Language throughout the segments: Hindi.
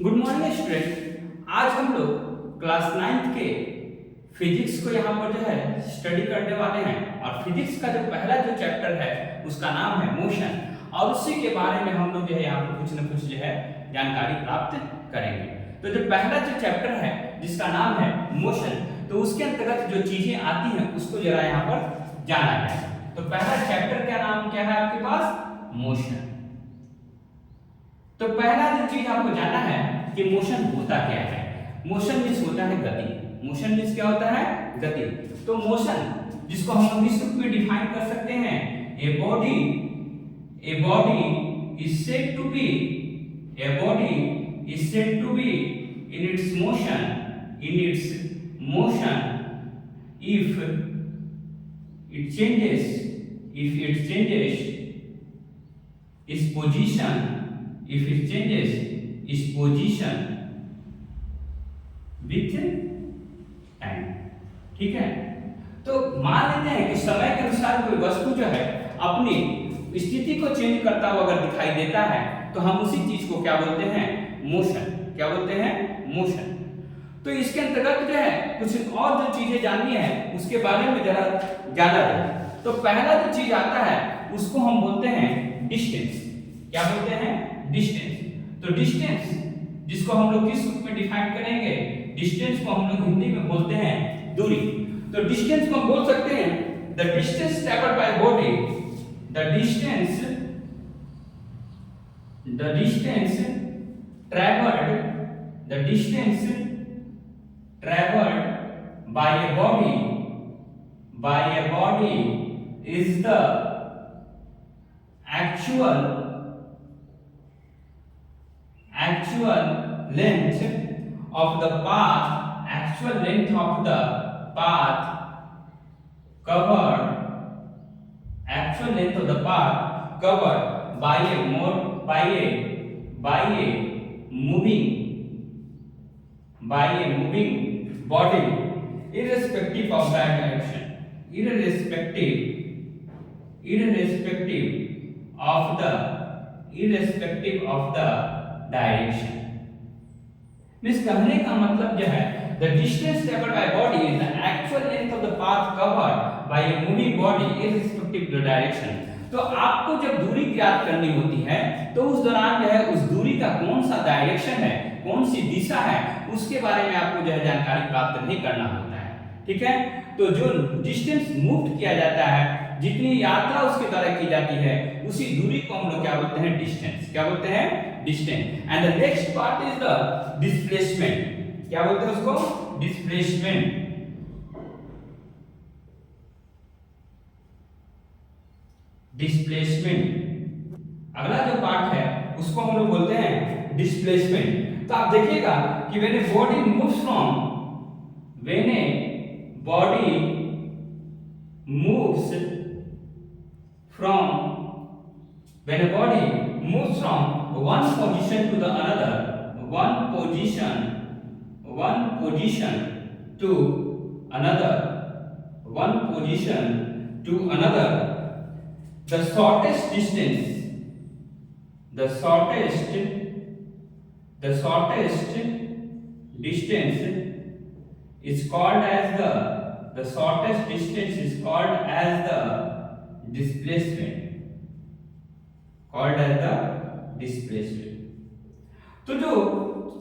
Good morning student. आज हम लोग क्लास 9th के फिजिक्स को यहाँ पर जो है स्टडी करने वाले हैं और फिजिक्स का जो पहला जो चैप्टर है उसका नाम है मोशन और उसी के बारे में हम लोग जो है यहाँ पर कुछ न कुछ जो है जानकारी प्राप्त करेंगे। तो जो पहला जो चैप्टर है जिसका नाम है मोशन, तो उसके अंतर्गत जो चीजें आती हैं उसको जरा यहाँ पर जाना है। तो पहला चैप्टर का नाम क्या है आपके पास? मोशन। तो पहला जो चीज आपको जानना है कि मोशन होता क्या है। मोशन मींस होता है गति। मोशन मींस क्या होता है? गति। तो मोशन जिसको हम लोग इस रूप में डिफाइन कर सकते हैं, a body is said to be in its motion if it changes its position with time। ठीक है, तो मान लेते हैं कि समय के अनुसार कोई वस्तु जो है अपनी स्थिति को चेंज करता हुआ अगर दिखाई देता है तो हम उसी चीज को क्या बोलते हैं? मोशन। क्या बोलते हैं? मोशन। तो इसके अंतर्गत जो है कुछ और जो चीजें जाननी है उसके बारे में जरा जाना जाए। तो पहला जो चीज आता है उसको हम बोलते हैं डिस्टेंस। क्या बोलते हैं? डिस्टेंस। तो डिस्टेंस जिसको हम लोग किस रूप में डिफाइन करेंगे? डिस्टेंस को हम लोग हिंदी में बोलते हैं दूरी। तो डिस्टेंस को हम बोल सकते हैं the distance travelled by body, the distance traveled by a body is the actual length of the path covered by a moving body irrespective of that direction, irrespective of the direction। Means कहने का मतलब जो है the distance traveled by body is the actual length of the path covered by a moving body irrespective of the direction। तो आपको जब दूरी ज्ञात करनी होती है तो उस दौरान जो है उस दूरी का कौन सा डायरेक्शन है, कौन सी दिशा है, उसके बारे में आपको जो है जानकारी प्राप्त नहीं करना होता है। ठीक है, तो जो डिस्टेंस मूव किया जाता है, जितनी यात्रा उसके द्वारा की जाती है, उसी दूरी को हम लोग क्या बोलते हैं? डिस्टेंस। क्या बोलते हैं? Distance. And the next part is the displacement. क्या बोलते हैं उसको? डिस्प्लेसमेंट। अगला जो पार्ट है उसको हम लोग बोलते हैं डिस्प्लेसमेंट। तो आप देखिएगा कि when a body moves from one position to the another, the shortest distance is called as the displacement। तो जो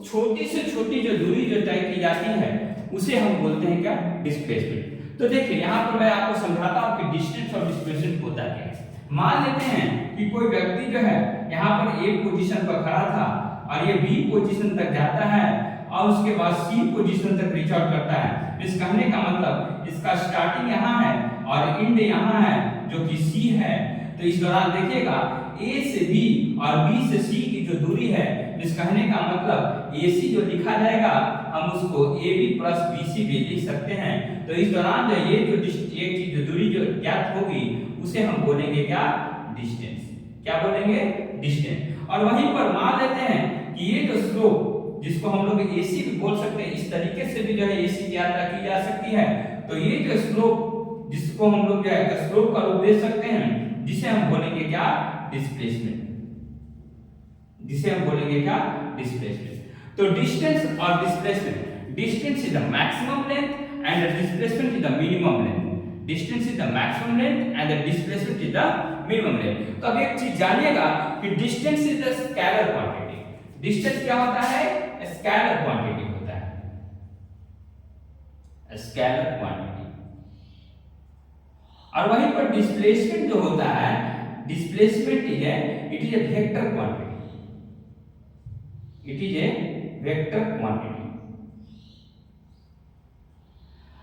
छोटी से छोटी जो दूरी जो तय की जाती है उसे हम बोलते हैं क्या? डिस्प्लेसमेंट। तो देखिए यहाँ पर मैं आपको समझाता हूँ कि डिस्टेंस और डिस्प्लेसमेंट होता क्या है। मान लेते हैं कि कोई व्यक्ति जो है यहाँ पर ए पोजीशन पर खड़ा था और ये बी पोजीशन तक जाता है और उसके बाद सी पोजीशन तक रीच आउट करता है। इस कहने का मतलब इसका स्टार्टिंग यहाँ है और एंड यहाँ है जो कि सी है। तो इस दौरान देखिएगा ए से बी और बी से सी की जो दूरी है, इस कहने का मतलब AC जो लिखा जाएगा हम उसको AB प्लस BC भी लिख सकते हैं। तो इस दौरान जो ये जो एक चीज जो दूरी जो ज्ञात होगी उसे हम बोलेंगे क्या? डिस्टेंस। क्या बोलेंगे? डिस्टेंस। और वहीं पर मान लेते हैं कि ये जो स्लोप जिसको हम लोग AC भी बोल सकते हैं, इस तरीके से भी जो है AC की यात्रा की जा सकती है। तो ये जो स्लोप जिसको हम लोग जो है स्लोप का रूप दे सकते हैं, जिसे हम बोलेंगे क्या? डिस्प्लेसमेंट। जिसे हम बोलेंगे क्या? डिस्प्लेसमेंट। तो डिस्टेंस और displacement, distance is the maximum length and the displacement is the minimum length. Distance is the maximum length and the displacement is the minimum length. तो अब एक चीज जानिएगा कि distance is the scalar quantity. Distance क्या होता है? स्केलर क्वांटिटी होता है, स्केलर क्वांटिटी। और वहीं पर डिस्प्लेसमेंट जो होता है, displacement is it is a vector quantity, it is a vector quantity.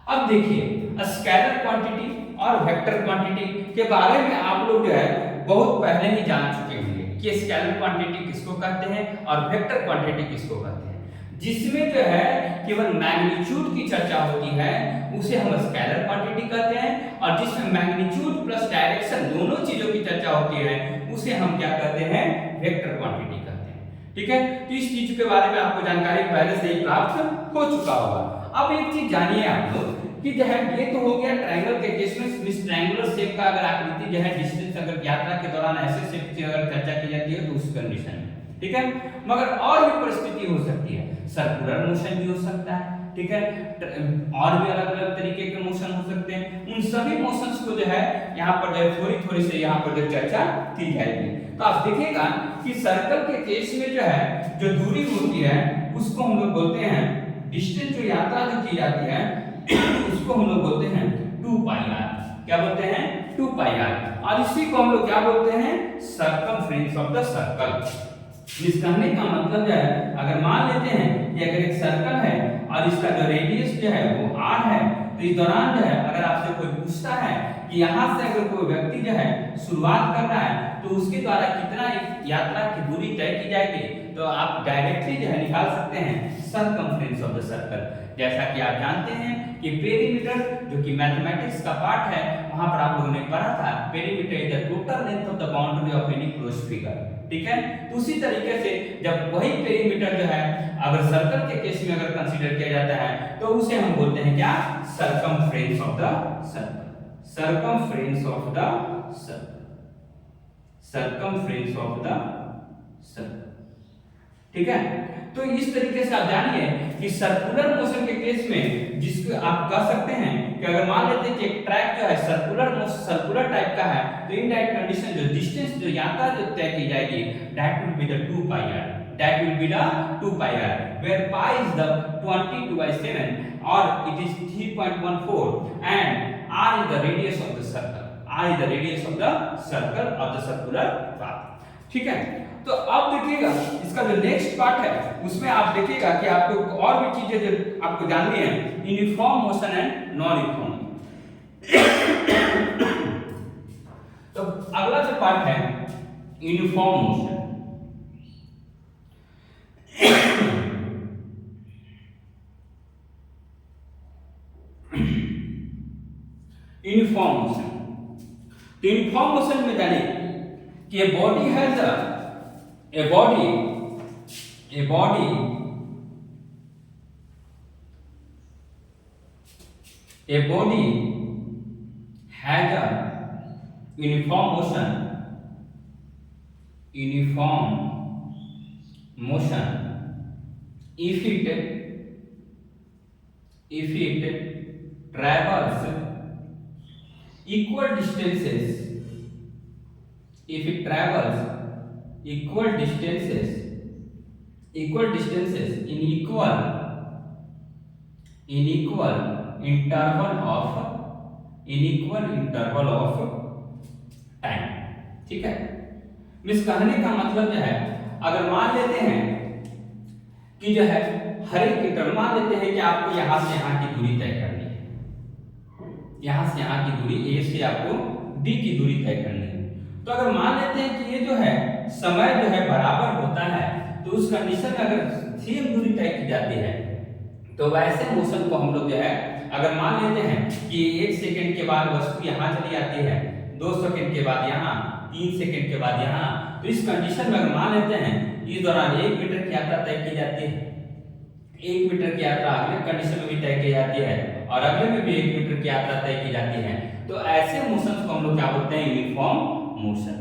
अब देखिए स्केलर क्वांटिटी और वेक्टर क्वांटिटी के बारे में आप लोग जो है बहुत पहले ही जान चुके होंगे कि स्केलर क्वांटिटी किसको कहते हैं और वेक्टर क्वांटिटी किसको कहते हैं। जिसमें जो है केवल मैग्नीट्यूड की चर्चा होती है उसे हम स्केलर क्वांटिटी कहते हैं, और जिसमें मैग्नीट्यूड प्लस डायरेक्शन दोनों चीजों की चर्चा होती है उसे हम क्या कहते हैं? वेक्टर क्वांटिटी कहते हैं। ठीक है, तो इस चीज के बारे में आपको जानकारी पहले से ही प्राप्त हो चुका होगा। अब एक चीज जानिए आप लोग कि जो है ये तो हो गया ट्रायंगल के केस में, इस ट्रायंगुलर शेप का अगर आकृति जो है डिस्टेंस अगर यात्रा के दौरान ऐसे शेप की अगर चर्चा की जाती है तो उस कंडीशन में, ठीक है। मगर और भी परिस्थिति हो सकती है, सर्कुलर मोशन भी हो सकता है, ठीक है, और भी अलग अलग तरीके के मोशन हो सकते हैं। उन सभी मोशंस को जो है यहाँ पर जो थोड़ी थोड़ी से यहाँ पर जो चर्चा की जाएगी। तो आप देखिएगा कि सर्कल के केस में जो है जो दूरी होती है उसको हम लोग बोलते हैं, डिस्टेंस जो यात्रा जो की जाती है उसको हम लोग बोलते हैं 2 पाई r। क्या बोलते हैं? 2 पाई r। और इसी को हम लोग क्या बोलते हैं? Circumference of the circle. इस कहने का मतलब है अगर मान लेते हैं कि अगर एक सर्कल है और इसका जो रेडियस जो है वो r है, तो इस दौरान जो है अगर आपसे कोई पूछता है कि यहाँ से अगर कोई व्यक्ति जो है शुरुआत कर रहा है तो उसके द्वारा कितना एक यात्रा की दूरी तय की जाएगी, तो आप डायरेक्टली जो है निकाल सकते हैं सर्कमफ्रेंस ऑफ द सर्कल। जैसा कि आप जानते हैं कि पेरीमीटर जो कि मैथमेटिक्स का पार्ट है वहां पर आप लोगों ने पढ़ा था, perimeter is the total length of the boundary of any closed figure, ठीक है। तो उसी तरीके से जब वही पेरीमीटर जो है अगर सर्कल के केस में अगर कंसीडर किया जाता है तो उसे हम बोलते हैं क्या? Circumference of the circle, circumference of the circle, circumference of the circle, ठीक है। तो इस तरीके से आप जानिए कि सर्कुलर मोशन के केस में जिसको आप कह सकते हैं कि अगर मान लेते हैं कि एक ट्रैक जो है सर्कुलर टाइप का है तो इन दैट कंडीशन जो डिस्टेंस जो यात्रा जो तय की जाएगी that will be the 2 pi r, that will be the 2 pi r, where pi is the 22/7 और it is 3.14 and r is the radius of the circle, r is the radius of the circle of the circular path, ठीक है। तो अब देखिएगा इसका जो नेक्स्ट पार्ट है उसमें आप देखिएगा कि आपको और भी चीजें जो आपको जाननी है, uniform motion and non uniform. तो अगला जो पार्ट है यूनिफॉर्म मोशन। यूनिफॉर्म मोशन, तो यूनिफॉर्म मोशन में जानिए कि a body has a body has a uniform motion if it travels equal distances, if it travels equal distances in equal interval of time, ठीक है। मिस कहने का मतलब जो है अगर मान लेते हैं कि जो है हर एक इंटरवल, मान लेते हैं कि आपको यहां से यहां की दूरी तय करनी है, यहां से यहां की दूरी a से आपको d की दूरी तय करनी है। तो अगर मान लेते हैं कि ये जो है समय जो है बराबर होता है तो उस कंडीशन में अगर सेम दूरी तय की जाती है तो वैसे मोशन को हम लोग जो है अगर मान लेते हैं कि 1 सेकंड के बाद वस्तु यहाँ चली आती है, 2 सेकंड के बाद यहाँ, 3 सेकंड के बाद यहाँ, तो इस कंडीशन में अगर मान लेते हैं इस दौरान 1 मीटर की यात्रा तय की जाती है, 1 मीटर की यात्रा अगले कंडीशन में भी तय की जाती है और अगले में भी 1 मीटर की यात्रा तय की जाती है, तो ऐसे मोशन को हम लोग क्या बोलते हैं? Uniform motion.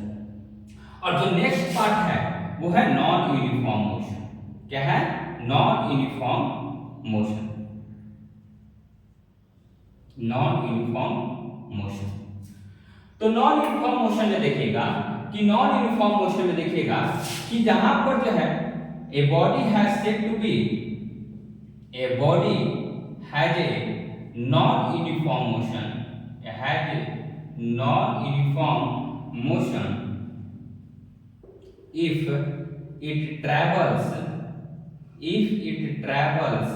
और जो नेक्स्ट पार्ट है वो है नॉन यूनिफॉर्म मोशन। क्या है? Non uniform motion, non uniform motion. तो नॉन यूनिफॉर्म मोशन में देखिएगा कि नॉन यूनिफॉर्म मोशन में देखिएगा कि जहां पर जो है a body has said to be, a body has a non uniform motion, has a non uniform motion if it travels, if it travels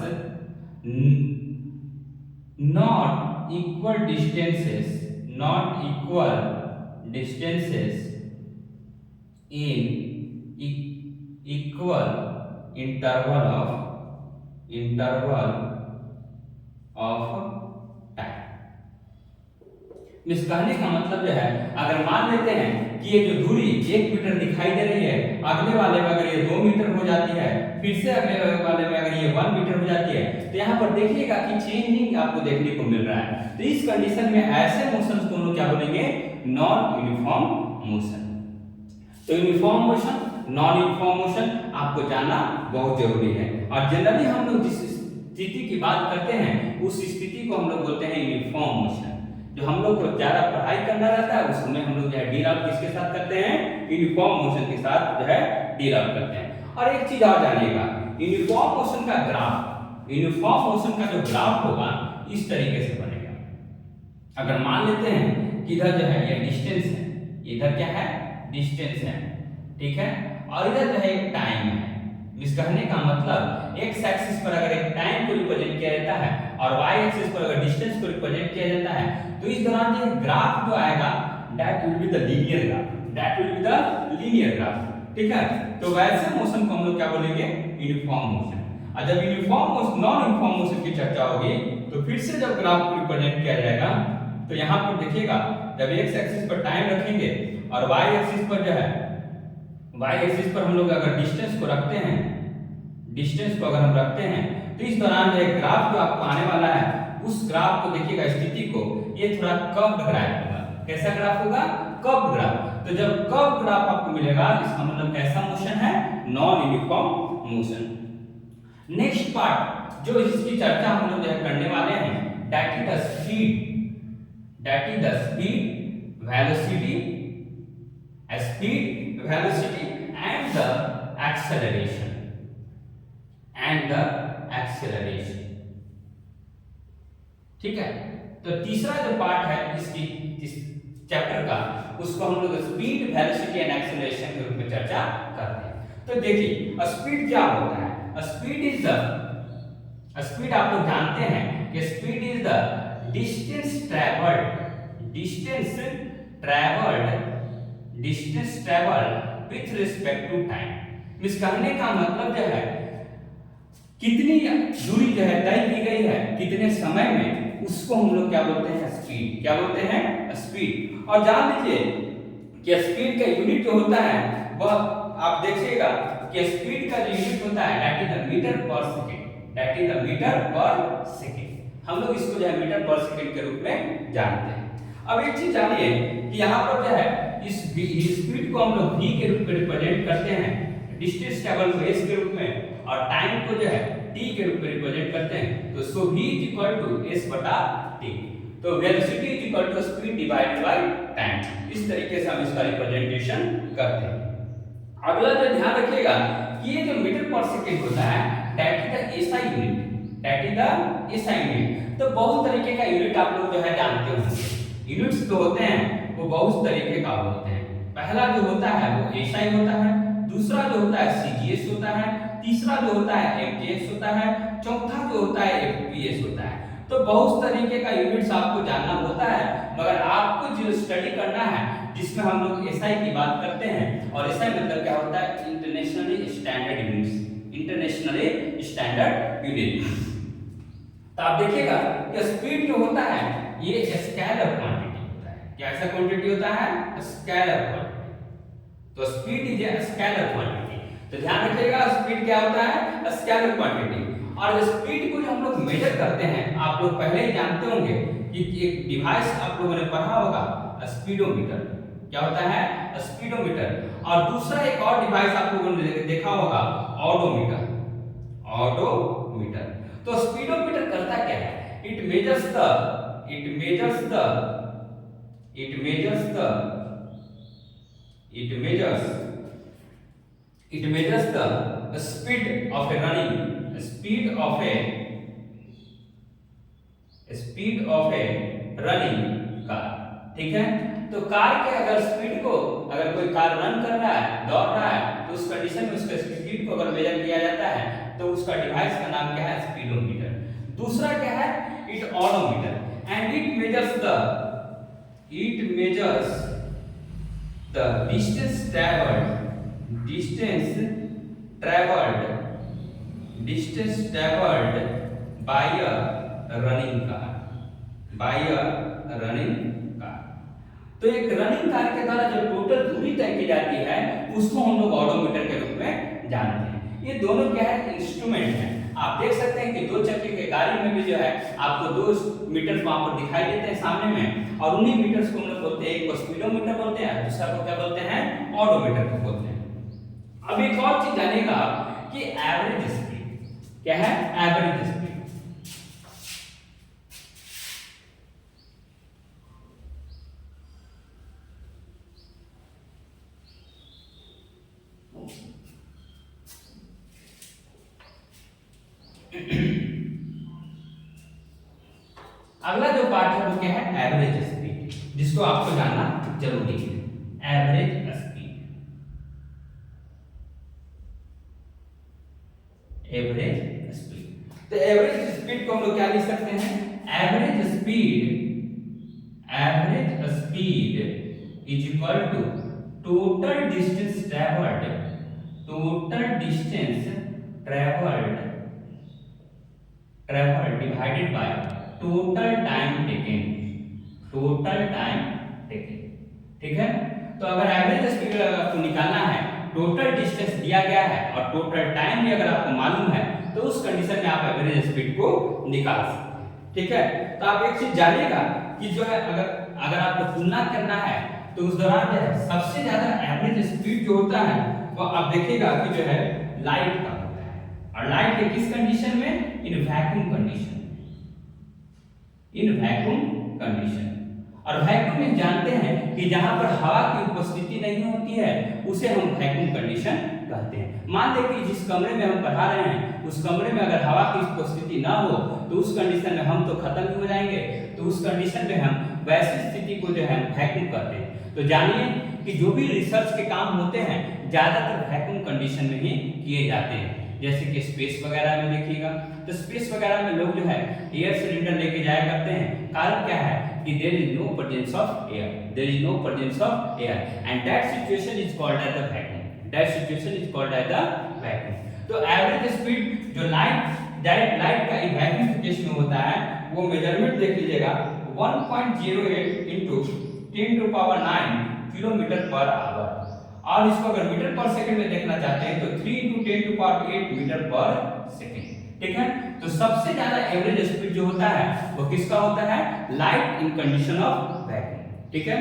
not equal distances, not equal distances in equal interval of time। इस कहने का मतलब जो है, अगर मान लेते हैं कि ये जो दूरी 1 मीटर दिखाई दे रही है, अगले वाले में अगर ये 2 मीटर हो जाती है, फिर से अगले वाले में अगर ये 1 मीटर हो जाती है, तो यहाँ पर देखिएगा कि चेंजिंग आपको देखने को मिल रहा है। तो इस कंडीशन में ऐसे मोशन को हम लोग क्या बोलेंगे, नॉन यूनिफॉर्म मोशन। तो uniform motion, non uniform motion आपको जानना बहुत जरूरी है। और जनरली हम लोग जिस स्थिति की बात करते हैं उस स्थिति को हम लोग बोलते हैं यूनिफॉर्म मोशन। जो हम लोग को ज्यादा पढ़ाई करना रहता है उसमें हम लोग जो है डील आउट किसके साथ करते हैं, यूनिफॉर्म मोशन के साथ जो है डील आउट करते हैं। और एक चीज और जानिएगा, यूनिफॉर्म मोशन का ग्राफ, यूनिफॉर्म मोशन का जो ग्राफ होगा इस तरीके से बनेगा। अगर मान लेते हैं कि इधर जो है ये डिस्टेंस है, इधर क्या है, डिस्टेंस है, ठीक है, और इधर जो है एक टाइम है। इस कहने का मतलब एक्स एक्सिस पर अगर एक टाइम को रिप्रेजेंट किया जाता है और वाई एक्सिस पर अगर डिस्टेंस को रिप्रेजेंट किया जाता है, तो इस दौरान जो ग्राफ जो आएगा that will be the linear graph, that will be the linear graph, ठीक है। तो वैसे मोशन को हम लोग क्या बोलेंगे, यूनिफॉर्म मोशन। और जब uniform motion, non uniform motion की चर्चा होगी तो फिर से जब ग्राफ को रिप्रेजेंट किया जाएगा तो यहाँ पर देखिएगा जब एक्स एक्सिस पर टाइम रखेंगे और वाई एक्सिस पर जो है, वाई एक्सिस पर हम लोग अगर डिस्टेंस को रखते हैं, डिस्टेंस को अगर हम रखते हैं तो इस दौरान जो ग्राफ जो आपको आने वाला है उस ग्राफ को देखिएगा, स्थिति को, ये थोड़ा कर्व्ड ग्राफ होगा। कैसा ग्राफ होगा, कर्व्ड ग्राफ। तो जब कर्व्ड ग्राफ आपको मिलेगा इसका मतलब कैसा मोशन है, non uniform motion. Next part जो इसकी चर्चा हम लोग जो है करने वाले हैं, that is the speed, that is the speed, velocity, speed, velocity and the acceleration, and the acceleration, ठीक है। तो तीसरा जो पार्ट है इसकी, इस चैप्टर का, उसको हम लोग स्पीड, वेलोसिटी एंड एक्सेलरेशन के रूप में चर्चा करते हैं। तो देखिए स्पीड क्या होता है, स्पीड इज द, स्पीड आप लोग जानते हैं कि speed is the distance travelled, distance travelled, distance travelled with respect to time. इस कहने का मतलब जो है कितनी दूरी जो है तय की गई है कितने समय में, उसको हम लोग क्या बोलते हैं, स्पीड। क्या बोलते हैं, स्पीड। और जान लीजिए कि स्पीड का यूनिट जो होता है वह आप देखिएगा कि स्पीड का जो यूनिट होता है that is the metre per second, that is the metre per second. हम लोग इसको जो है मीटर पर सेकंड के रूप में जानते हैं। अब एक चीज जानिए कि यहाँ पर जो है इस स्पीड को हम लोग v के रूप में रिप्रेजेंट करते हैं, डिस्टेंस ट्रैवल को s के रूप में, और टाइम को जो है t के रूप में रिप्रेजेंट करते हैं। तो so v is equal to s बटा t। तो velocity is equal to speed divided by time. इस तरीके से हम इसका रिप्रेजेंटेशन करते हैं। अगला जो ध्यान रखिएगा कि ये जो मीटर पर सेकंड होता है that is the SI unit, that is the SI unit. तो बहुत तरीके का यूनिट आप लोग जो है जानते होंगे। यूनिट्स जो होते हैं वो बहुत तरीके का होते हैं। पहला जो होता है वो एसआई होता है, दूसरा जो होता है सीजीएस होता है, तीसरा जो होता है एमजीएस होता है, चौथा जो होता है एफपीएस होता है। तो बहुत तरीके का यूनिट्स आपको जानना होता है, मगर आपको जो स्टडी करना है जिसमें हम लोग एसआई की बात करते हैं, और एसआई मतलब क्या होता है, internationally standard units, internationally standard unit. तो आप देखिएगा कि स्पीड जो होता है ये स्केलर क्वांटिटी होता है। क्या ऐसा क्वांटिटी होता है, स्केलर क्वांटिटी। तो speed is a scalar quantity. तो ध्यान रखिएगा स्पीड क्या होता है, स्केलर क्वांटिटी। और स्पीड को जो हम लोग मेजर करते हैं, आप लोग पहले ही जानते होंगे कि एक डिवाइस आप लोगों ने पढ़ा होगा, स्पीडोमीटर। क्या होता है, स्पीडोमीटर। और दूसरा एक और डिवाइस आप लोगों ने देखा होगा, ऑडोमीटर। ऑडोमीटर। तो स्पीडोमीटर करता क्या है? It measures the speed of a running car. ठीक है, तो कार के अगर स्पीड को, अगर कोई कार रन कर रहा है, दौड़ रहा है, तो उस कंडीशन में उसके स्पीड को अगर मेजर किया जाता है तो उसका डिवाइस का नाम क्या है? स्पीडोमीटर। दूसरा क्या है? It odometer, and it measures the distance traveled by a running car। तो एक रनिंग कार के द्वारा जो टोटल दूरी तय की जाती है उसको हम लोग ऑडोमीटर के रूप में जानते हैं। ये दोनों क्या है? इंस्ट्रूमेंट है। आप देख सकते हैं कि दो चक्के के गाड़ी में भी जो है आपको दो मीटर वहां पर दिखाई देते हैं सामने में, और उन्हीं मीटर्स को हम लोग बोलते हैं, एक को स्पीडोमीटर बोलते हैं, दूसरा को क्या बोलते हैं? ऑडोमीटर को बोलते हैं। अब एक और चीज जानेगा कि एवरेज स्पीड क्या है? Average speed. अगला जो पार्ट है वो क्या है? एवरेज स्पीड, जिसको आपको जानना जरूरी है। Average speed. तो एवरेज स्पीड को हम लोग क्या लिख सकते हैं? Average speed is equal to total distance travelled divided by total time taken. ठीक है, तो अगर एवरेज स्पीड आपको निकालना है, टोटल डिस्टेंस दिया गया है और टोटल टाइम भी अगर आपको मालूम है, तो उस कंडीशन में आप एवरेज स्पीड को निकाल सकते हैं। ठीक है, तो आप एक चीज जानिएगा कि जो है अगर आपको तुलना करना है तो उस दौरान जो है सबसे ज्यादा एवरेज स्पीड जो होता है वो आप देखिएगा कि जो है लाइट का होता है। और लाइट के किस कंडीशन में? In vacuum condition. और वैक्यूम में जानते हैं कि जहां पर हवा की उपस्थिति नहीं होती है उसे हम वैक्यूम कंडीशन कहते हैं। मान लें कि जिस कमरे में हम पढ़ा रहे हैं उस कमरे में अगर हवा की उपस्थिति ना हो तो उस कंडीशन में हम तो खत्म ही हो जाएंगे, तो उस कंडीशन में हम वैसी स्थिति को जो है वैक्यूम कहते हैं। तो जानिए कि जो भी रिसर्च के काम होते हैं ज्यादातर वैक्यूम कंडीशन में ही किए जाते हैं। जैसे कि स्पेस वगैरह में देखिएगा, तो स्पेस वगैरह में लोग जो है एयर सिलेंडर लेके जाया करते हैं। कारण क्या है? कि there is no presence of air, and that situation is called as the vacuum। तो एवरेज स्पीड जो डायरेक्ट लाइट का इवैक्यूएशन में होता है वो मेजरमेंट देख लीजिएगा 1.08 into 10⁹ किलोमीटर पर आवर। और इसको अगर मीटर पर सेकंड में देखना चाहते हैं तो 3 into 10⁸ मीटर पर सेकंड। ठीक है, तो सबसे ज्यादा एवरेज स्पीड जो होता है वो किसका होता है? Light in condition of vacuum. ठीक है,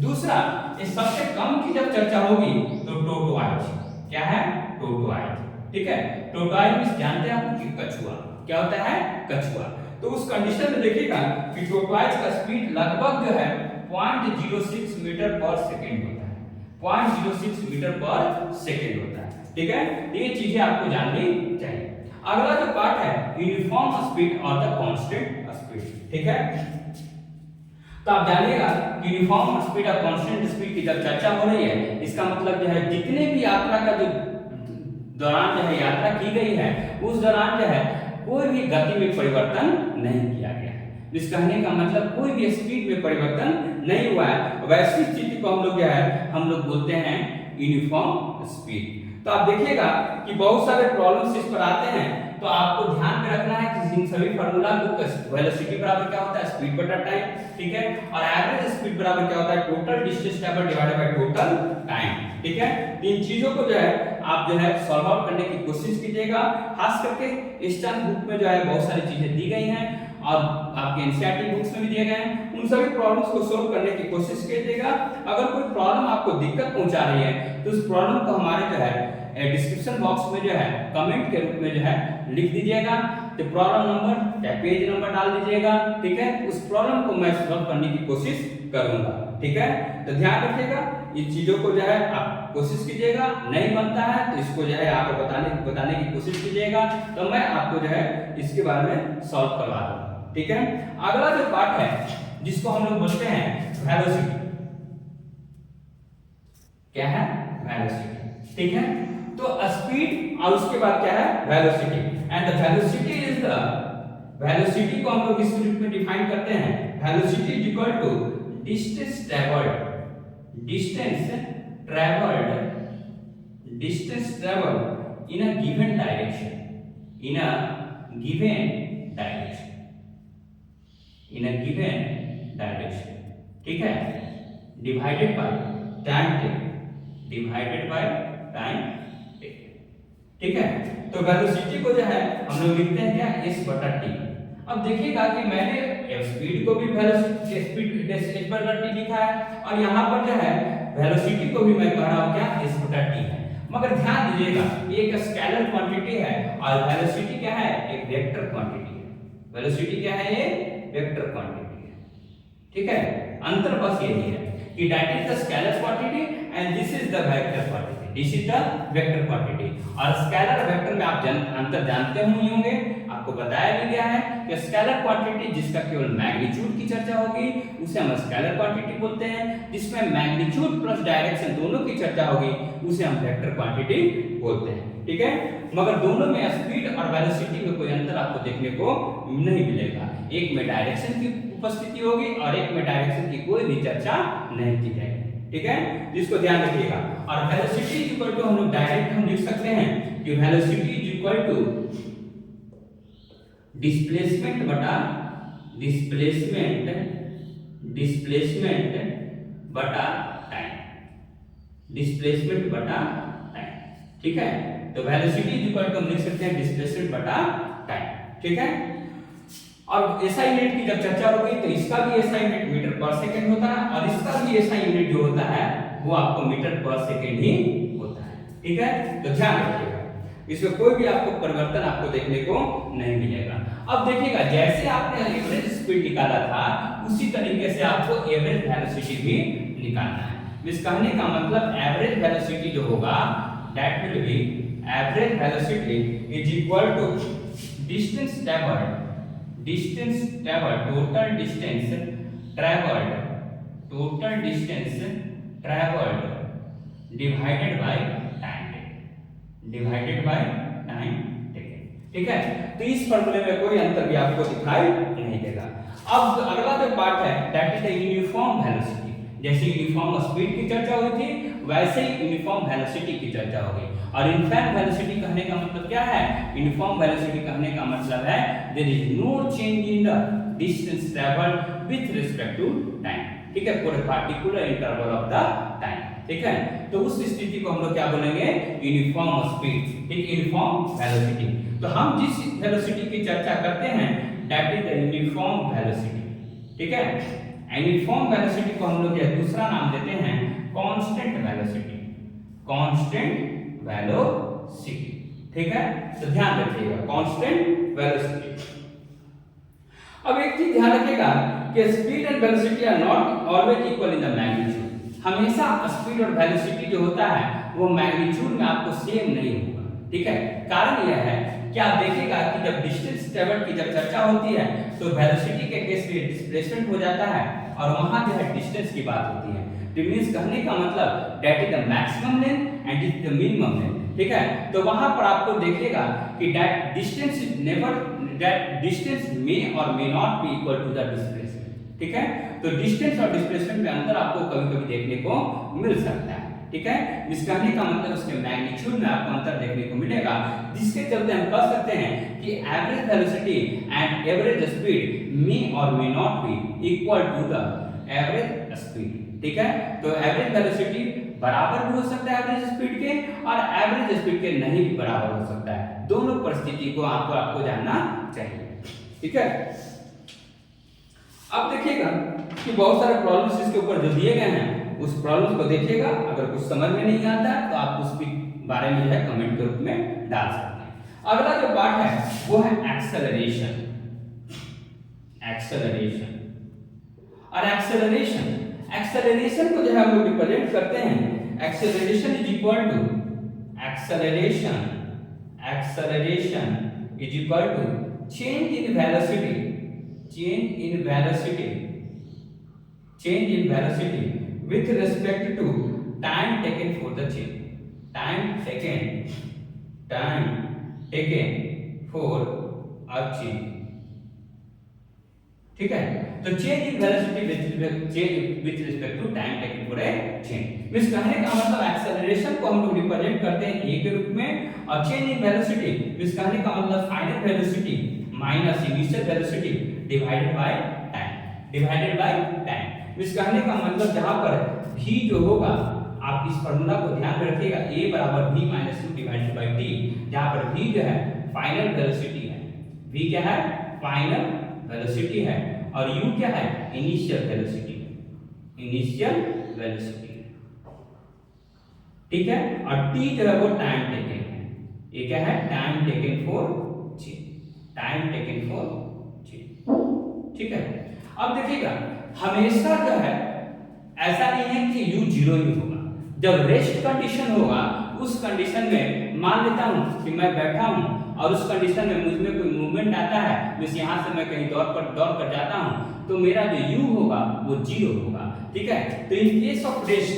दूसरा इस सबसे कम की जब चर्चा होगी तो टोटोइज। क्या है? टोटोइज। ठीक है, टोटोइज में जानते हैं आप कि कछुआ क्या होता है? कछुआ। तो उस कंडीशन में देखिएगा कि टोटोइज का स्पीड लगभग जो है 0.06 मीटर पर सेकंड होता है। 0.06 मीटर पर सेकंड होता है। ठीक है, ये चीजें आपको जाननी चाहिए। अगला जो पार्ट है यूनिफॉर्म स्पीड और द कांस्टेंट स्पीड। ठीक है, तो आप जानिएगा यूनिफॉर्म स्पीड और कांस्टेंट स्पीड की जब चर्चा हो रही है इसका मतलब जो है जितने भी यात्रा का जो दौरान जो है यात्रा की गई है उस दौरान जो है कोई भी गति में परिवर्तन नहीं किया गया है। इस कहने का मतलब कोई भी स्पीड में परिवर्तन नहीं हुआ है। वैसी स्थिति को हम लोग जो है हम लोग बोलते हैं यूनिफॉर्म स्पीड। तो आप देखिएगा कि बहुत सारे प्रॉब्लम्स इस पर आते हैं, तो आपको ध्यान में रखना है कि इन सभी फार्मूला को वेलोसिटी बराबर क्या होता है? स्पीड बटा टाइम। ठीक है, और एवरेज स्पीड बराबर क्या होता है? Total distance travelled divided by total time. ठीक है, इन चीजों को जो है आप जो है सॉल्व आउट करने की कोशिश कीजिएगा। खास करके इस बुक में जो है बहुत सारी चीजें दी गई हैं और आपके एनसीईआरटी बुक्स में भी दिए गए हैं, उन सभी प्रॉब्लम्स को सोल्व करने की कोशिश कीजिएगा। अगर कोई प्रॉब्लम आपको दिक्कत पहुंचा रही है तो उस प्रॉब्लम को हमारे जो है डिस्क्रिप्शन बॉक्स में जो है कमेंट के रूप में जो है लिख दीजिएगा, तो प्रॉब्लम नंबर या पेज नंबर डाल दीजिएगा, ठीक है। उस प्रॉब्लम को मैं सॉल्व करने की कोशिश करूंगा, ठीक है। तो ध्यान रखिएगा, इन चीजों को जो है आप कोशिश कीजिएगा, नहीं बनता है तो इसको जो है आप बताने की कोशिश कीजिएगा, तो मैं आपको जो है इसके बारे में सॉल्व करवा दूंगा, ठीक है। अगला जो पार्ट है जिसको हम लोग बोलते हैं वेलोसिटी, क्या है वेलोसिटी, ठीक है। तो स्पीड और उसके बाद क्या है velocity, and the velocity is the, velocity को हम लोग इस रूप में डिफाइन करते हैं, velocity is equal to distance travelled, distance travelled in a given direction, in a given direction, in a given direction, ठीक है, divided by time taken, divided by time taken, ठीक है। तो वेलोसिटी को जो है हम लोग लिखते हैं क्या, s बटा t। अब देखिएगा कि मैंने स्पीड को भी वेलोसिटी स्पीड s बटा t लिखा है, और यहाँ पर जो है वेलोसिटी को भी मैं कह रहा हूँ क्या, s बटा t है। मगर ध्यान दीजिएगा एक स्केलर क्वांटिटी है और वेलोसिटी क्या है, एक वेक्टर क्वांटिटी है। वेलोसिटी क्या है, ये वेक्टर क्वांटिटी है, ठीक है। अंतर बस यही है कि that is the scalar quantity and this is the vector quantity, this is the vector quantity. और स्केलर वेक्टर में आप अंतर जानते होंगे, आपको बताया भी गया है कि स्केलर क्वांटिटी जिसका केवल मैग्नीट्यूड की चर्चा होगी उसे हम स्केलर क्वांटिटी बोलते हैं, जिसमें मैग्नीट्यूड प्लस डायरेक्शन दोनों की चर्चा होगी उसे हम वेक्टर क्वांटिटी बोलते हैं, ठीक है। मगर दोनों में स्पीड और वेलोसिटी में कोई अंतर आपको देखने को नहीं मिलेगा, एक में डायरेक्शन की उपस्थिति होगी और एक में डायरेक्शन की कोई भी चर्चा नहीं की जाएगी, ठीक है, जिसको ध्यान रखिएगा। और वेलोसिटी इज इक्वल टू हम लोग डायरेक्ट हम लिख सकते हैं कि velocity is equal to displacement बटा बटा टाइम, डिस्प्लेसमेंट बटा टाइम, ठीक है। तो वेलोसिटी इज इक्वल टू हम लिख सकते हैं डिस्प्लेसमेंट बटा टाइम, ठीक है। और एसआई यूनिट की जब चर्चा होगी तो इसका भी SI unit metre per second होता है, और इसका भी एसआई यूनिट जो होता है वो आपको मीटर पर सेकंड ही होता है, ठीक है। तो ध्यान रखिएगा, इसमें कोई भी आपको परिवर्तन आपको देखने को नहीं मिलेगा। अब देखिएगा जैसे आपने एवरेज स्पीड निकाला था उसी तरीके से आपको एवरेज वेलोसिटी भी निकालना है। इस कहने का मतलब एवरेज वेलोसिटी जो होगा that will be, average velocity is equal to distance travelled, total distance travelled divided by time taken, ठीक है। तो इस फॉर्मूले में कोई अंतर भी आपको दिखाई नहीं देगा। अब अगला जो पार्ट है that is the uniform velocity, जैसे यूनिफॉर्म स्पीड की चर्चा हुई थी वैसे ही यूनिफॉर्म वेलोसिटी की चर्चा होगी। और यूनिफॉर्म वेलोसिटी कहने का मतलब क्या है, यूनिफॉर्म वेलोसिटी कहने का मतलब है there is no change in the distance travelled with respect to time, ठीक है, for a particular interval of the time, ठीक है। तो उस स्थिति को हम लोग क्या बोलेंगे, यूनिफॉर्म स्पीड, ठीक, यूनिफॉर्म वेलोसिटी। तो हम जिस वेलोसिटी की चर्चा करते हैं that is the uniform velocity, ठीक है। यूनिफॉर्म वेलोसिटी को हम लोग दूसरा नाम देते हैं कांस्टेंट वेलोसिटी, ठीक है। तो ध्यान रखिएगा कांस्टेंट वेलोसिटी। अब एक चीज ध्यान रखिएगा कि speed and velocity are not always equal in the magnitude, हमेशा स्पीड और वेलोसिटी जो होता है वो मैग्नीट्यूड में आपको सेम नहीं होगा, ठीक है। कारण यह है कि आप देखिएगा कि जब डिस्टेंस ट्रैवल्ड की जब चर्चा होती है तो वेलोसिटी के केस में डिस्प्लेसमेंट हो जाता है और वहां जो है डिस्टेंस की बात होती है। तो मींस कहने का मतलब that is the maximum length and is the minimum length, ठीक है। तो वहां पर आपको देखिएगा कि that distance is never, that distance may और may not be equal to the displacement, ठीक है। तो डिस्टेंस और डिस्प्लेसमेंट में अंतर आपको कभी-कभी देखने को मिल सकता है, ठीक है। इस कहने का मतलब उसके मैग्नीट्यूड में आपको अंतर देखने को मिलेगा, जिसके चलते हम कह सकते हैं कि average velocity and average speed may और may not be equal to the average speed, ठीक है। तो एवरेज वेलोसिटी बराबर भी हो सकता है एवरेज स्पीड के और एवरेज स्पीड के नहीं भी बराबर हो सकता है, दोनों परिस्थिति को आपको जानना चाहिए, ठीक है। अब देखिएगा कि बहुत सारे प्रॉब्लम्स इसके ऊपर जो दिए गए हैं उस प्रॉब्लम्स को देखिएगा, अगर कुछ समझ में नहीं आता है तो आप उसके बारे में जो है कमेंट के रूप में डाल सकते हैं। अगला जो पार्ट है वो है एक्सेलरेशन। एक्सेलरेशन और एक्सेलरेशन को जो है हम लोग रिप्रेजेंट करते हैं, acceleration is equal to change in velocity with respect to time taken for the change, time taken for a change, ठीक है। तो change in velocity with respect to time taken for a change, means कहने का मतलब एक्सेलरेशन को हम लोग रिप्रेजेंट करते हैं ए के रूप में, और चेंज इन वेलोसिटी मींस कहने का मतलब final velocity minus initial velocity divided by time. Means कहने का मतलब जहां पर v जो होगा, आप इस फार्मूला को ध्यान में रखिएगा, a बराबर v minus u divided by t, जहां पर v जो है फाइनल वेलोसिटी है, v क्या है फाइनल वेलोसिटी है, और u क्या है इनिशियल वेलोसिटी, ठीक है, और t जो है वो टाइम टेकन है, ये क्या है टाइम टेकन फॉर चेंज, ठीक है। अब देखिएगा हमेशा जो है ऐसा नहीं है कि u 0 ही होगा, जब रेस्ट कंडीशन होगा उस कंडीशन में मान लेता हूं कि मैं बैठा हूं और उस कंडीशन में मुझ में कोई मूवमेंट आता है, जैसे यहां से मैं कहीं दौड़ कर जाता हूं, तो मेरा जो u होगा वो 0 होगा, ठीक है। तो in case of rest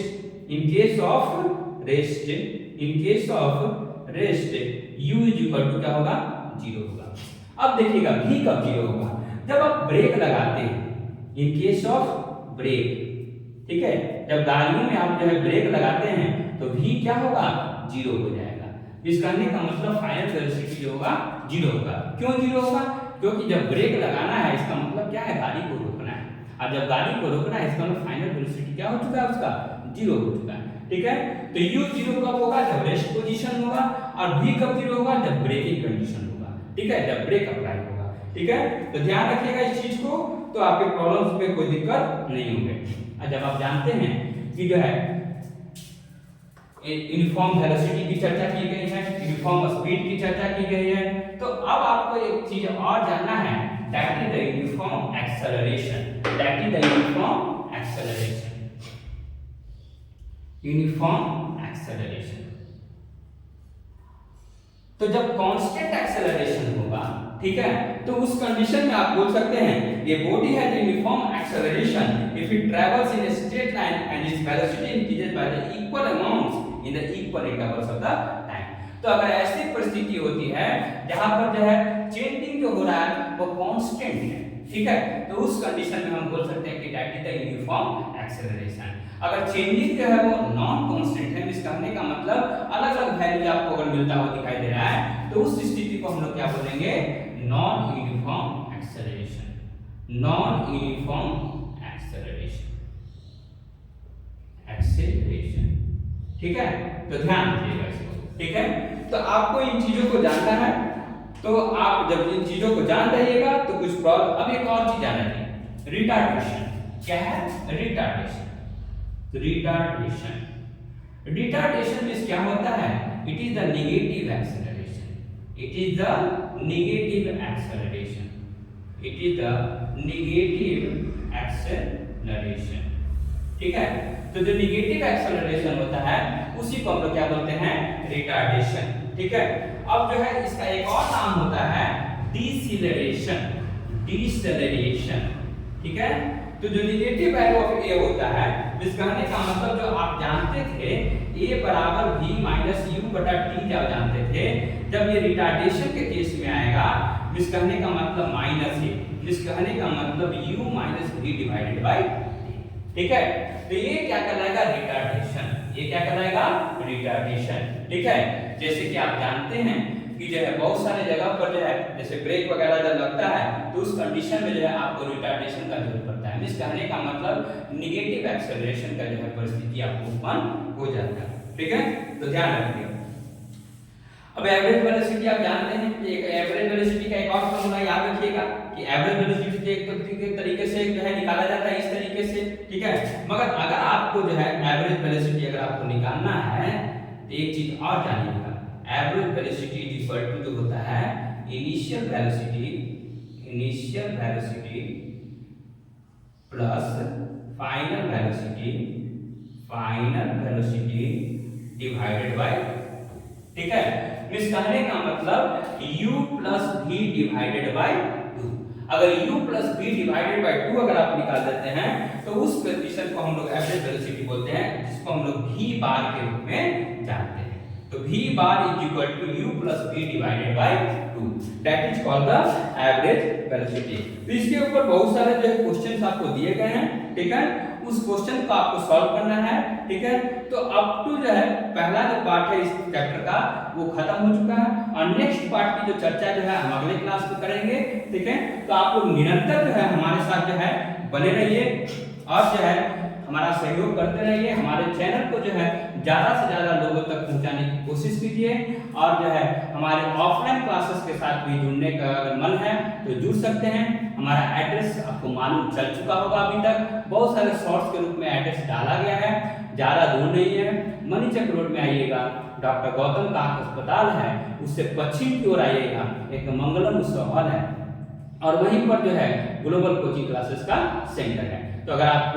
u is equal to क्या होगा 0 होगा। अब देखिएगा v कब 0 होगा, जब आप ब्रेक लगाते हैं, इन केस ऑफ ब्रेक, ठीक है, जब गाड़ियों में आप जो है ब्रेक लगाते हैं तो v क्या होगा 0 हो जाएगा। इस कहने का मतलब फाइनल वेलोसिटी जो होगा 0 होगा। क्यों 0 होगा, क्योंकि जब ब्रेक लगाना है इसका मतलब क्या है गाड़ी को रोकना है, और जब गाड़ी को रोकना है इसका मतलब फाइनल वेलोसिटी क्या हो चुका है उसका 0 हो चुका है, ठीक है। तो u 0 कब होगा जब रेस्ट पोजीशन होगा, और v कब 0 होगा जब ब्रेकिंग कंडीशन होगा, ठीक है, जब ब्रेक अप्लाई होगा, ठीक है। तो ध्यान रखिएगा इस चीज को, तो आपके प्रॉब्लम्स में कोई दिक्कत नहीं होगी। और जब आप जानते हैं कि जो है यूनिफॉर्म वेलोसिटी की चर्चा की गई है, यूनिफॉर्म स्पीड की चर्चा की गई है, तो अब आपको एक चीज और जानना है, that is the uniform acceleration. तो जब कांस्टेंट एक्सेलरेशन होगा, ठीक है, तो उस कंडीशन में आप बोल सकते हैं ये body has uniform acceleration if it travels in a straight line and its velocity increases by the equal amounts in the equal intervals of the time. तो अगर ऐसी परिस्थिति होती है जहां पर जो है चेंजिंग जो हो रहा है वो कांस्टेंट है, ठीक है, तो उस कंडीशन में हम बोल सकते हैं कि that is the uniform acceleration. अगर चेंजिंग जो है वो नॉन कांस्टेंट है, इस कहने का मतलब अलग-अलग वैल्यू आपको अगर मिलता हुआ दिखाई दे रहा है, तो उस स्थिति को हम लोग क्या बोलेंगे नॉन यूनिफॉर्म एक्सेलरेशन, ठीक है। तो ध्यान रखिएगा इसको, ठीक है। तो आपको इन चीजों को जानना है, तो आप जब इन चीजों को जान रहिएगा तो कुछ प्रॉब्लम। अब एक और चीज जानना है, रिटार्डेशन क्या है, रिटार्डेशन मींस क्या होता है, it is the negative acceleration, ठीक है। तो जो नेगेटिव एक्सेलरेशन होता है उसी को हम लोग क्या बोलते हैं रिटार्डेशन, ठीक है। अब जो है इसका एक और नाम होता है डिसेलरेशन, ठीक है। तो जो नेगेटिव वैल्यू ऑफ a होता है, इस कहने का मतलब जो आप जानते थे a बराबर v माइनस u बटा t जब जानते थे, जब ये रिटार्डेशन के केस में आएगा, इस कहने का मतलब माइनस a, इस कहने का मतलब u minus v divided bye t, ठीक है। तो ये क्या कहलाएगा रिटार्डेशन, ये क्या कहलाएगा रिटार्डेशन, ठीक है। जैसे कि आप जानते हैं कि जो है बहुत सारे जगह पर जो है जैसे ब्रेक वगैरह जब लगता है तो उस कंडीशन में जो है आपको रिटार्डेशन का जरूरत पड़ता है। इस कहने का मतलब नेगेटिव एक्सेलरेशन का जो है परिस्थिति आपको उत्पन्न हो जाता है, ठीक है। तो ध्यान रखिएगा। अब एवरेज वेलोसिटी आप जानते हैं कि एवरेज वेलोसिटी का एक और फॉर्मूला याद रखिएगा कि एवरेज वेलोसिटी एक तरीके से जो है निकाला जाता है इस तरीके से, ठीक है। मगर अगर आपको जो है एवरेज वेलोसिटी अगर आपको निकालना है तो एक चीज और जानिएगा, average velocity is equal to जो होता है initial velocity plus final velocity divided by, ठीक है। मींस कहने का मतलब u plus v divided by 2। अगर u plus v divided by 2 अगर आप निकाल देते हैं तो उस पोजीशन को हम लोग एवरेज वेलोसिटी बोलते हैं, जिसको हम लोग v बार के रूप में जानते हैं। तो v bar is equal to u plus v divided by 2, that is called the average velocity. तो इसके ऊपर बहुत सारे जो है क्वेश्चंस आपको दिए गए हैं, ठीक है। उस क्वेश्चन को आपको सॉल्व करना है, ठीक है। तो अप टू जो है पहला जो पार्ट है इस चैप्टर का वो खत्म हो चुका है और नेक्स्ट पार्ट की जो चर्चा जो है हम अगले क्लास में करेंगे, ठीक है। तो आप लोग निरंतर जो है हमारे साथ जो है बने रहिए और जो है हमारा सहयोग करते रहिए। हमारे चैनल को जो है ज़्यादा से ज़्यादा लोगों तक पहुंचाने की कोशिश कीजिए और जो है हमारे ऑफलाइन क्लासेस के साथ भी जुड़ने का अगर मन है तो जुड़ सकते हैं। हमारा एड्रेस आपको मालूम चल चुका होगा, अभी तक बहुत सारे शॉर्ट्स के रूप में एड्रेस डाला गया है, ज़्यादा दूर नहीं है। मनीचक रोड में आइएगा, डॉक्टर गौतम का अस्पताल है, उससे पश्चिम की ओर आइएगा, एक मंगलम उत्सव हॉल है और वहीं पर जो है ग्लोबल कोचिंग क्लासेस का सेंटर है। तो अगर आप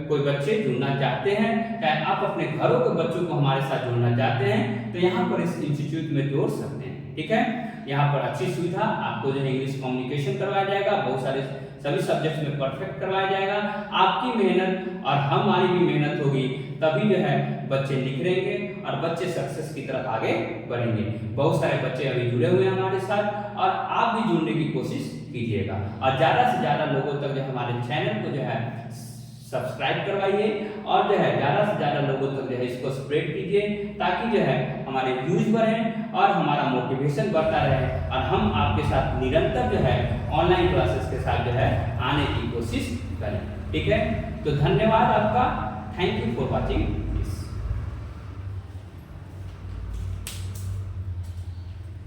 कोई बच्चे जुड़ना चाहते हैं, चाहे आप अपने घरों के बच्चों को हमारे साथ जोड़ना चाहते हैं तो यहाँ पर इस इंस्टीट्यूट में जोड़ सकते हैं, ठीक है। यहाँ पर अच्छी सुविधा आपको जो है इंग्लिश कम्युनिकेशन करवाया जाएगा, बहुत सारे सभी सब्जेक्ट्स में परफेक्ट करवाया जाएगा। आपकी मेहनत और हमारी भी मेहनत होगी तभी जो है बच्चे निखरेंगे और बच्चे सक्सेस की तरफ आगे बढ़ेंगे। बहुत सारे बच्चे अभी जुड़े हुए हैं हमारे साथ और आप भी जुड़ने की कोशिश कीजिएगा और ज़्यादा से ज़्यादा लोगों तक जो हमारे चैनल को जो है सब्सक्राइब करवाइए और जो है ज़्यादा से ज़्यादा लोगों तक जो है इसको स्प्रेड कीजिए ताकि जो है हमारे व्यूज बढ़ें और हमारा मोटिवेशन बढ़ता रहे और हम आपके साथ निरंतर जो है ऑनलाइन क्लासेस के साथ जो है आने की कोशिश करें, ठीक है। तो धन्यवाद आपका, थैंक यू फॉर वॉचिंग।